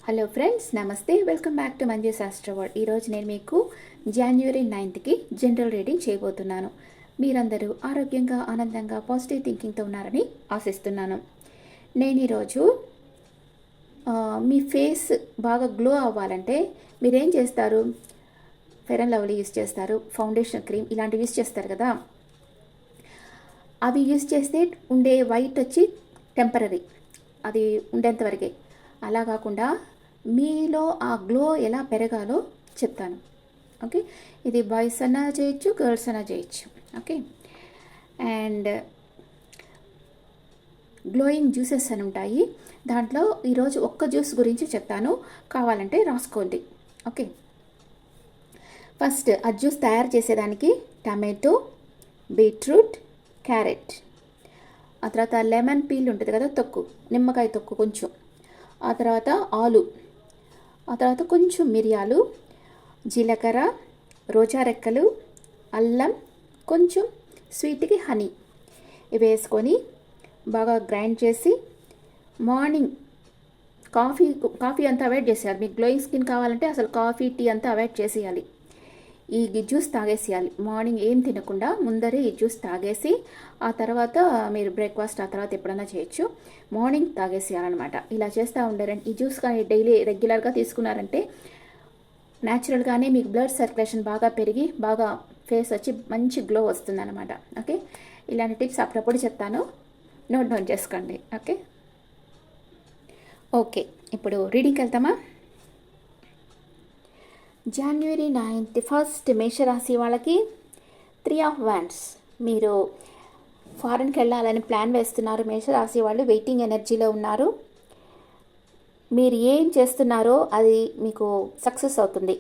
Hello friends, నమస్తే. Welcome back to Manju శాస్త్ర word. ఈరోజు నేను మీకు జనవరి 9కి జనరల్ రీడింగ్ చేయబోతున్నాను. మీరందరూ ఆరోగ్యంగా, ఆనందంగా, పాజిటివ్ థింకింగ్తో ఉన్నారని ఆశిస్తున్నాను. నేను ఈరోజు మీ ఫేస్ బాగా గ్లో అవ్వాలంటే మీరేం చేస్తారు? ఫెయిర్ అండ్ లవ్లీ యూస్ చేస్తారు, ఫౌండేషన్ క్రీమ్ ఇలాంటివి యూస్ చేస్తారు కదా. అవి యూస్ చేస్తే ఉండే వైట్ వచ్చి టెంపరరీ, అది ఉండేంతవరకే. అలా కాకుండా మీలో ఆ గ్లో ఎలా పెరగాలో చెప్తాను. ఓకే, ఇది బాయ్స్ అన్నా చేయొచ్చు, గర్ల్స్ అన్నా చేయొచ్చు. ఓకే, అండ్ గ్లోయింగ్ జ్యూసెస్ అని ఉంటాయి. దాంట్లో ఈరోజు ఒక్క జ్యూస్ గురించి చెప్తాను, కావాలంటే రాసుకోండి. ఓకే, ఫస్ట్ ఆ జ్యూస్ తయారు చేసేదానికి టమాటో, బీట్రూట్, క్యారెట్, ఆ తర్వాత లెమన్ పీల్ ఉంటుంది కదా, తొక్కు, నిమ్మకాయ తొక్కు కొంచెం, ఆ తర్వాత ఆలు, ఆ తర్వాత కొంచెం మిరియాలు, జీలకర్ర, రోజా రెక్కలు, అల్లం, కొంచెం స్వీట్కి హనీ, ఇవి వేసుకొని బాగా గ్రైండ్ చేసి మార్నింగ్ కాఫీ అంతా అవాయిడ్ చేసేయాలి. మీకు గ్లోయింగ్ స్కిన్ కావాలంటే అసలు కాఫీ, టీ అంతా అవాయిడ్ చేసేయాలి. ఈ జ్యూస్ తాగేసేయాలి. మార్నింగ్ ఏం తినకుండా ముందరే ఈ జ్యూస్ తాగేసి ఆ తర్వాత మీరు బ్రేక్ఫాస్ట్ ఆ తర్వాత ఎప్పుడైనా చేయొచ్చు. మార్నింగ్ తాగేసేయాలన్నమాట. ఇలా చేస్తూ ఉండారంటే ఈ జ్యూస్ కానీ డైలీ రెగ్యులర్గా తీసుకున్నారంటే న్యాచురల్గానే మీకు బ్లడ్ సర్క్యులేషన్ బాగా పెరిగి బాగా ఫేస్ వచ్చి మంచి గ్లో వస్తుందన్నమాట. ఓకే, ఇలాంటి టిప్స్ అప్పుడప్పుడు చెప్తాను, నోట్ డౌన్ చేసుకోండి. ఓకే ఓకే ఇప్పుడు రీడింగ్కి వెళ్తామా? జనవరి 9th ఫస్ట్ మేషరాశి వాళ్ళకి 3 of Wands. మీరు ఫారెన్కి వెళ్ళాలని ప్లాన్ వేస్తున్నారు. మేషరాశి వాళ్ళు వెయిటింగ్ ఎనర్జీలో ఉన్నారు. మీరు ఏం చేస్తున్నారో అది మీకు సక్సెస్ అవుతుంది.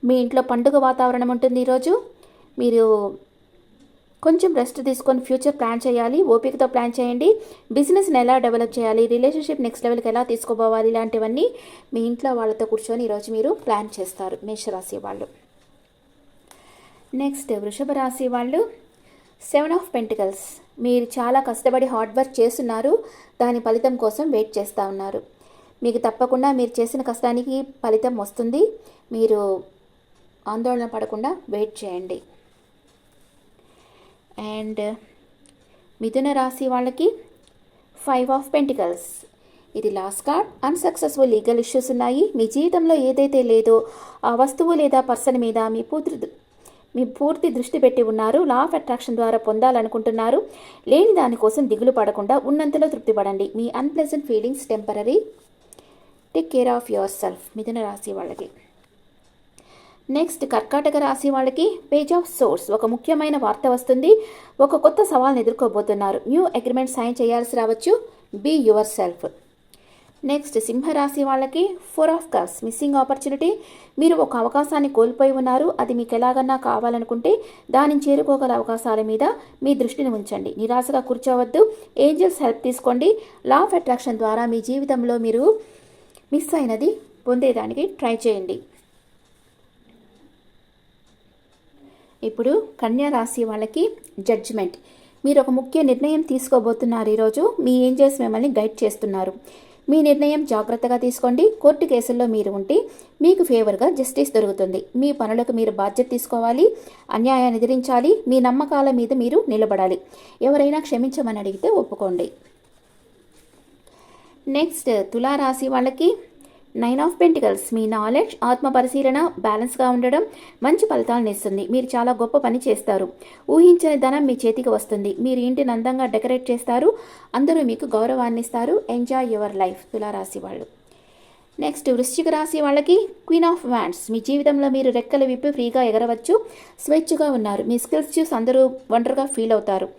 మీ ఇంట్లో పండుగ వాతావరణం ఉంటుంది. ఈరోజు మీరు కొంచెం రెస్ట్ తీసుకొని ఫ్యూచర్ ప్లాన్ చేయాలి. ఓపికతో ప్లాన్ చేయండి. బిజినెస్ని ఎలా డెవలప్ చేయాలి, రిలేషన్షిప్ నెక్స్ట్ లెవెల్కి ఎలా తీసుకోపోవాలి, ఇలాంటివన్నీ మీ ఇంట్లో వాళ్ళతో కూర్చొని ఈరోజు మీరు ప్లాన్ చేస్తారు, మేషరాశి వాళ్ళు. నెక్స్ట్ వృషభ రాశి వాళ్ళు 7 of Pentacles. మీరు చాలా కష్టపడి హార్డ్ వర్క్ చేస్తున్నారు, దాని ఫలితం కోసం వెయిట్ చేస్తూ ఉన్నారు. మీకు తప్పకుండా మీరు చేసిన కష్టానికి ఫలితం వస్తుంది. మీరు ఆందోళన పడకుండా వెయిట్ చేయండి. అండ్ మిథున రాశి వాళ్ళకి 5 of Pentacles. ఇది last card. Unsuccessful legal issues ఉన్నాయి. మీ జీవితంలో ఏదైతే లేదో ఆ వస్తువు లేదా పర్సన్ మీద మీ పూర్తి దృష్టి పెట్టి ఉన్నారు. లా ఆఫ్ అట్రాక్షన్ ద్వారా పొందాలనుకుంటున్నారు. లేని దానికోసం దిగులు పడకుండా ఉన్నంతలో తృప్తి పడండి. మీ unpleasant feelings temporary. Take care of yourself, మిథున రాశి వాళ్ళకి. నెక్స్ట్ కర్కాటక రాశి వాళ్ళకి పేజ్ ఆఫ్ సోర్స్. ఒక ముఖ్యమైన వార్త వస్తుంది. ఒక కొత్త సవాల్ని ఎదుర్కోబోతున్నారు. న్యూ అగ్రిమెంట్ సైన్ చేయాల్సి రావచ్చు. Be your self. నెక్స్ట్ సింహరాశి వాళ్ళకి 4 of Cups. Missing opportunity. మీరు ఒక అవకాశాన్ని కోల్పోయి ఉన్నారు. అది మీకు ఎలాగన్నా కావాలనుకుంటే దానిని చేరుకోగల అవకాశాల మీద మీ దృష్టిని ఉంచండి. నిరాశగా కూర్చోవద్దు. ఏంజల్స్ హెల్ప్ తీసుకోండి. లా ఆఫ్ అట్రాక్షన్ ద్వారా మీ జీవితంలో మీరు మిస్ అయినది పొందేదానికి ట్రై చేయండి. ఇప్పుడు కన్యా రాశి వాళ్ళకి జడ్జిమెంట్. మీరు ఒక ముఖ్య నిర్ణయం తీసుకోబోతున్నారు. ఈరోజు మీ ఏంజల్స్ మిమ్మల్ని గైడ్ చేస్తున్నారు. మీ నిర్ణయం జాగ్రత్తగా తీసుకోండి. కోర్టు కేసుల్లో మీరు ఉంటే మీకు ఫేవర్గా జస్టిస్ దొరుకుతుంది. మీ పనులకు మీరు బాధ్యత తీసుకోవాలి. అన్యాయాన్ని ఎదిరించాలి. మీ నమ్మకాల మీద మీరు నిలబడాలి. ఎవరైనా క్షమించమని అడిగితే ఒప్పుకోండి. నెక్స్ట్ తులారాశి వాళ్ళకి 9 of Pentacles. మీ నాలెడ్జ్, ఆత్మ పరిశీలన బ్యాలెన్స్గా ఉండడం మంచి ఫలితాలను ఇస్తుంది. మీరు చాలా గొప్ప పని చేస్తారు. ఊహించని ధనం మీ చేతికి వస్తుంది. మీరు ఇంటిని అందంగా డెకరేట్ చేస్తారు. అందరూ మీకు గౌరవాన్ని ఇస్తారు. ఎంజాయ్ యువర్ లైఫ్, తులారాశి వాళ్ళు. నెక్స్ట్ వృశ్చిక రాశి వాళ్ళకి క్వీన్ ఆఫ్ వాండ్స్. మీ జీవితంలో మీరు రెక్కలు విప్పి ఫ్రీగా ఎగరవచ్చు. స్వేచ్ఛగా ఉన్నారు. మీ స్కిల్స్ చూసి అందరూ వండర్గా ఫీల్ అవుతారు.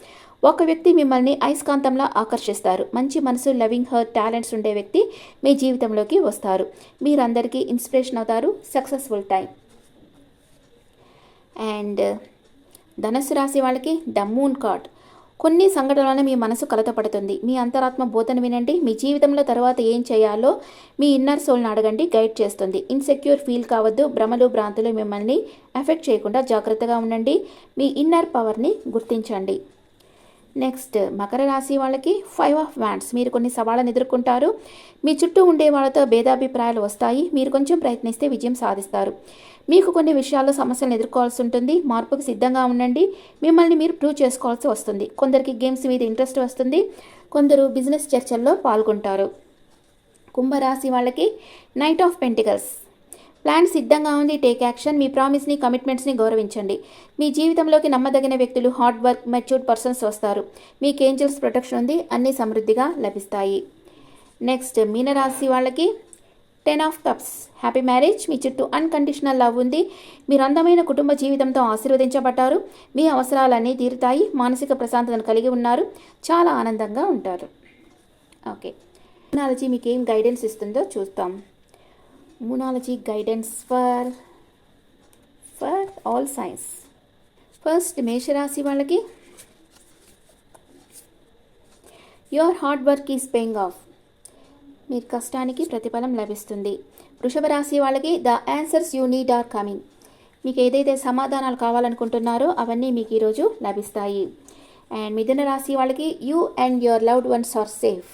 ఒక వ్యక్తి మిమ్మల్ని అయస్కాంతంలా ఆకర్షిస్తారు. మంచి మనసు, లవింగ్ హర్ట్, టాలెంట్స్ ఉండే వ్యక్తి మీ జీవితంలోకి వస్తారు. మీరందరికీ ఇన్స్పిరేషన్ అవుతారు. Successful time. అండ్ ధనుస్సు రాశి వాళ్ళకి ద మూన్ కార్డ్. కొన్ని సంఘటనలను మీ మనసు కలతపడుతుంది. మీ అంతరాత్మ బోధన వినండి. మీ జీవితంలో తర్వాత ఏం చేయాలో మీ ఇన్నర్ సోల్ని అడగండి, గైడ్ చేస్తుంది. ఇన్సెక్యూర్ ఫీల్ కావద్దు. భ్రమలు, భ్రాంతులు మిమ్మల్ని ఎఫెక్ట్ చేయకుండా జాగ్రత్తగా ఉండండి. మీ ఇన్నర్ పవర్ని గుర్తించండి. నెక్స్ట్ మకర రాశి వాళ్ళకి 5 ఆఫ్ వ్యాండ్స్. మీరు కొన్ని సవాళ్ళను ఎదుర్కొంటారు. మీ చుట్టూ ఉండే వాళ్ళతో భేదాభిప్రాయాలు వస్తాయి. మీరు కొంచెం ప్రయత్నిస్తే విజయం సాధిస్తారు. మీకు కొన్ని విషయాల్లో సమస్యలను ఎదుర్కోవాల్సి ఉంటుంది. మార్పుకు సిద్ధంగా ఉండండి. మిమ్మల్ని మీరు ప్రూవ్ చేసుకోవాల్సి వస్తుంది. కొందరికి గేమ్స్ మీద ఇంట్రెస్ట్ వస్తుంది. కొందరు బిజినెస్ చర్చల్లో పాల్గొంటారు. కుంభరాశి వాళ్ళకి నైట్ ఆఫ్ పెంటికల్స్. ప్లాన్ సిద్ధంగా ఉంది. Take action. మీ ప్రామిస్ని, కమిట్మెంట్స్ని గౌరవించండి. మీ జీవితంలోకి నమ్మదగిన వ్యక్తులు, హార్డ్ వర్క్, మెచ్యూర్డ్ పర్సన్స్ వస్తారు. మీకు ఏంజల్స్ ప్రొటెక్షన్ ఉంది. అన్నీ సమృద్ధిగా లభిస్తాయి. నెక్స్ట్ మీనరాశి వాళ్ళకి 10 ఆఫ్ కప్స్. Happy marriage. మీ చుట్టూ అన్కండిషనల్ లవ్ ఉంది. మీరు అందమైన కుటుంబ జీవితంతో ఆశీర్వదించబడ్డారు. మీ అవసరాలన్నీ తీరుతాయి. మానసిక ప్రశాంతతను కలిగి ఉన్నారు. చాలా ఆనందంగా ఉంటారు. ఓకే, న్యూమరాలజీ మీకు ఏం గైడెన్స్ ఇస్తుందో చూస్తాం. Numerology guidance for all signs. First మేషరాశి వాళ్ళకి your hard work is paying off. మీరు కష్టానికి ప్రతిఫలం లభిస్తుంది. వృషభ రాశి వాళ్ళకి the answers you need are coming. మీకు ఏదైతే సమాధానాలు కావాలనుకుంటున్నారో అవన్నీ మీకు ఈరోజు లభిస్తాయి. అండ్ మిథున రాశి వాళ్ళకి you and your loved ones are safe.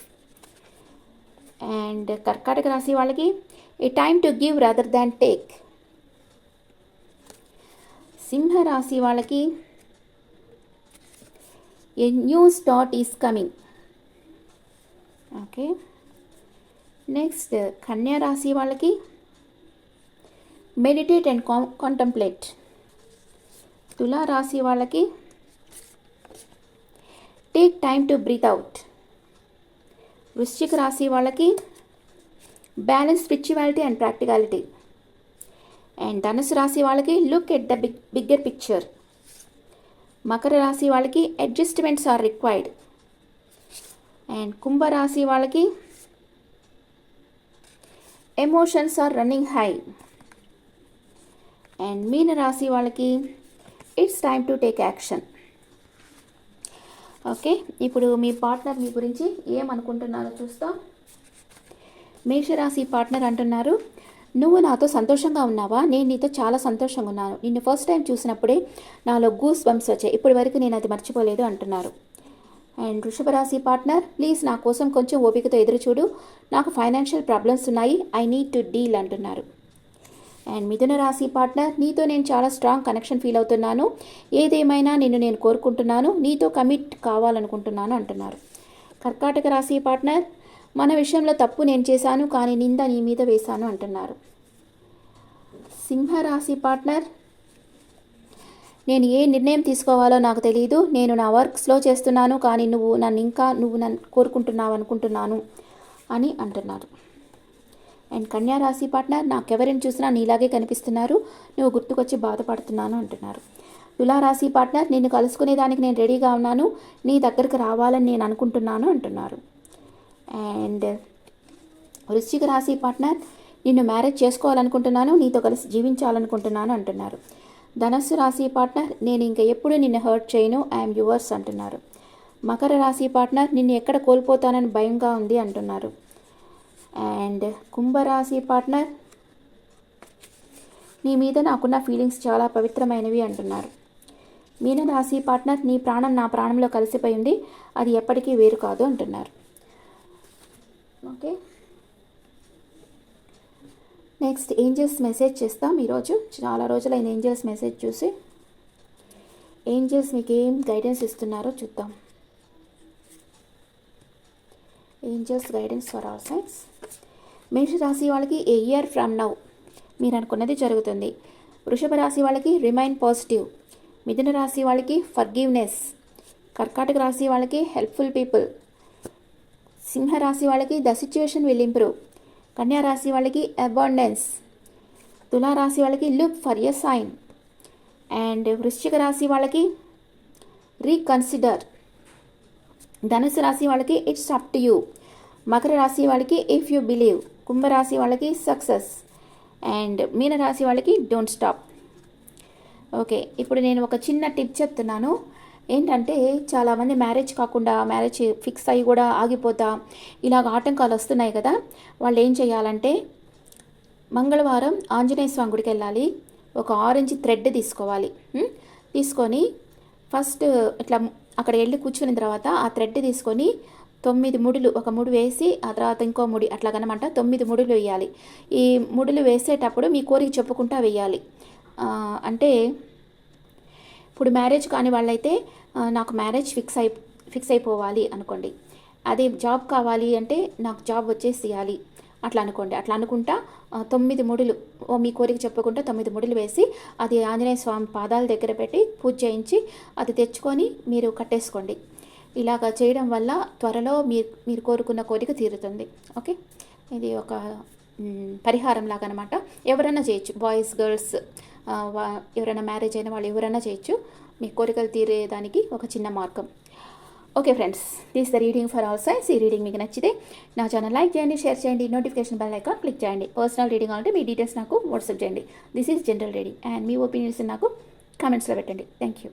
And కర్కాటక రాశి వాళ్ళకి a time to give rather than take. సింహ రాశి వాళ్ళకి a new start is coming. Okay, next కన్యా రాశి వాళ్ళకి మెడిటేట్ అండ్ కాంటంప్లేట్. తులా రాశి వాళ్ళకి take time to breathe out. వృశ్చిక రాశి వాళ్ళకి balance spirituality and practicality. And ధనుసు రాశి వాళ్ళకి look at the bigger picture. మకర రాశి వాళ్ళకి అడ్జస్ట్మెంట్స్ ఆర్ రిక్వైర్డ్. అండ్ కుంభరాశి వాళ్ళకి emotions are running high. And మీన రాశి వాళ్ళకి it's time to take action. Okay, ఇప్పుడు మీ పార్ట్నర్ మీ గురించి ఏమనుకుంటున్నారో చూస్తాం. మేషరాశి పార్ట్నర్ అంటున్నారు, నువ్వు నాతో సంతోషంగా ఉన్నావా? నేను నీతో చాలా సంతోషంగా ఉన్నాను. నిన్ను ఫస్ట్ టైం చూసినప్పుడే నాలో గూస్ బంప్స్ వచ్చాయి. ఇప్పటి వరకు నేను అది మర్చిపోలేదు అంటున్నారు. అండ్ వృషభ రాశి పార్ట్నర్, ప్లీజ్ నా కోసం కొంచెం ఓపికతో ఎదురు చూడు. నాకు ఫైనాన్షియల్ ప్రాబ్లమ్స్ ఉన్నాయి. ఐ నీడ్ టు డీల్ అంటున్నారు. అండ్ మిథున రాశి పార్ట్నర్, నీతో నేను చాలా స్ట్రాంగ్ కనెక్షన్ ఫీల్ అవుతున్నాను. ఏదేమైనా నేను కోరుకుంటున్నాను. నీతో కమిట్ కావాలనుకుంటున్నాను అంటున్నారు. కర్కాటక రాశి పార్ట్నర్, మన విషయంలో తప్పు నేను చేశాను, కానీ నింద నీ మీద వేశాను అంటున్నారు. సింహరాశి పార్ట్నర్, నేను ఏ నిర్ణయం తీసుకోవాలో నాకు తెలియదు. నేను నా వర్క్ స్లో చేస్తున్నాను, కానీ నువ్వు నన్ను కోరుకుంటున్నావు అనుకుంటున్నాను అని అంటున్నారు. అండ్ కన్యా రాశి పార్ట్నర్, నాకెవరిని చూసినా నీలాగే కనిపిస్తున్నారు. నువ్వు గుర్తుకొచ్చి బాధపడుతున్నాను అంటున్నారు. తులారాశి పార్ట్నర్, నిన్ను కలుసుకునేదానికి నేను రెడీగా ఉన్నాను. నీ దగ్గరికి రావాలని నేను అనుకుంటున్నాను అంటున్నారు. అండ్ వృశ్చిక రాశి పార్ట్నర్, నిన్ను మ్యారేజ్ చేసుకోవాలనుకుంటున్నాను. నీతో కలిసి జీవించాలనుకుంటున్నాను అంటున్నారు. ధనస్సు రాశి పార్ట్నర్, నేను ఇంకా ఎప్పుడు నిన్ను హర్ట్ చేయను. ఐఎమ్ యువర్స్ అంటున్నారు. మకర రాశి పార్ట్నర్, నిన్ను ఎక్కడ కోల్పోతానని భయంగా ఉంది అంటున్నారు. అండ్ కుంభరాశి పార్ట్నర్, నీ మీద నాకున్న ఫీలింగ్స్ చాలా పవిత్రమైనవి అంటున్నారు. మీనరాశి పార్ట్నర్, నీ ప్రాణం నా ప్రాణంలో కలిసిపోయింది. అది ఎప్పటికీ వేరు కాదు అంటున్నారు. ఓకే, నెక్స్ట్ ఏంజల్స్ మెసేజ్ చేస్తాం. ఈరోజు చాలా రోజులైన ఏంజల్స్ మెసేజ్ చూసి ఏంజల్స్ మీకు ఏం గైడెన్స్ ఇస్తున్నారో చూద్దాం. Angels guidance for all science. మేషరాశి వాళ్ళకి ఏ ఇయర్ ఫ్రమ్ నౌ మీరు అనుకున్నది జరుగుతుంది. వృషభ రాశి వాళ్ళకి రిమైన్ పాజిటివ్. మిథున రాశి వాళ్ళకి ఫర్గివ్నెస్. కర్కాటక రాశి వాళ్ళకి హెల్ప్ఫుల్ పీపుల్. సింహరాశి వాళ్ళకి ద సిచ్యువేషన్ విల్ ఇంప్రూవ్. కన్యా రాశి వాళ్ళకి అబాండెన్స్. తులారాశి వాళ్ళకి look for a sign. And వృశ్చిక రాశి వాళ్ళకి రీకన్సిడర్. ధనుసు రాశి వాళ్ళకి it's up to you. Makar రాశి వాళ్ళకి ఇఫ్ యూ బిలీవ్. కుంభరాశి వాళ్ళకి సక్సెస్. అండ్ మీనరాశి వాళ్ళకి డోంట్ స్టాప్. ఓకే, ఇప్పుడు నేను ఒక చిన్న టిప్ చెప్తున్నాను. ఏంటంటే చాలామంది మ్యారేజ్ కాకుండా మ్యారేజ్ ఫిక్స్ అయ్యి కూడా ఆగిపోతా ఇలాగ ఆటంకాలు వస్తున్నాయి కదా. వాళ్ళు ఏం చేయాలంటే మంగళవారం ఆంజనేయ స్వామి గుడికి వెళ్ళాలి. ఒక ఆరెంజ్ థ్రెడ్ తీసుకోవాలి. తీసుకొని ఫస్ట్ ఇట్లా అక్కడ వెళ్ళి కూర్చున్న తర్వాత ఆ థ్రెడ్ తీసుకొని 9 ముడులు, ఒక ముడి వేసి ఆ తర్వాత ఇంకో ముడి అట్లాగనమాట 9 ముడులు వేయాలి. ఈ ముడులు వేసేటప్పుడు మీ కోరిక చెప్పుకుంటా వేయాలి. అంటే ఇప్పుడు మ్యారేజ్ కాని వాళ్ళైతే నాకు మ్యారేజ్ ఫిక్స్ అయిపోవాలి అనుకోండి. అదే జాబ్ కావాలి అంటే నాకు జాబ్ వచ్చేసేయాలి అట్లా అనుకోండి. అట్లా అనుకుంటా 9 ముడులు మీ కోరిక చెప్పుకుంటా 9 ముడులు వేసి అది ఆంజనేయ స్వామి పాదాల దగ్గర పెట్టి పూజ చేయించి అది తెచ్చుకొని మీరు కట్టేసుకోండి. ఇలాగ చేయడం వల్ల త్వరలో మీరు కోరుకున్న కోరిక తీరుతుంది. ఓకే, ఇది ఒక పరిహారం లాగా అనమాట. ఎవరైనా చేయొచ్చు, బాయ్స్ గర్ల్స్, ఎవరైనా మ్యారేజ్ అయిన వాళ్ళు ఎవరైనా చేయొచ్చు. మీ కోరికలు తీరేదానికి ఒక చిన్న మార్గం. Okay friends, this the reading for all science. ఈ రీడింగ్ మీకు నచ్చితే నా ఛానల్ లైక్ చేయండి, షేర్ చేయండి, నోటిఫికేషన్ బెల్ ఐకాన్ క్లిక్ చేయండి. పర్సనల్ రీడింగ్ అంటే మీ డీటెయిల్స్ నాకు వాట్సాప్ చేయండి. This is general reading and me opinions నాకు కామెంట్స్లో పెట్టండి. Thank you.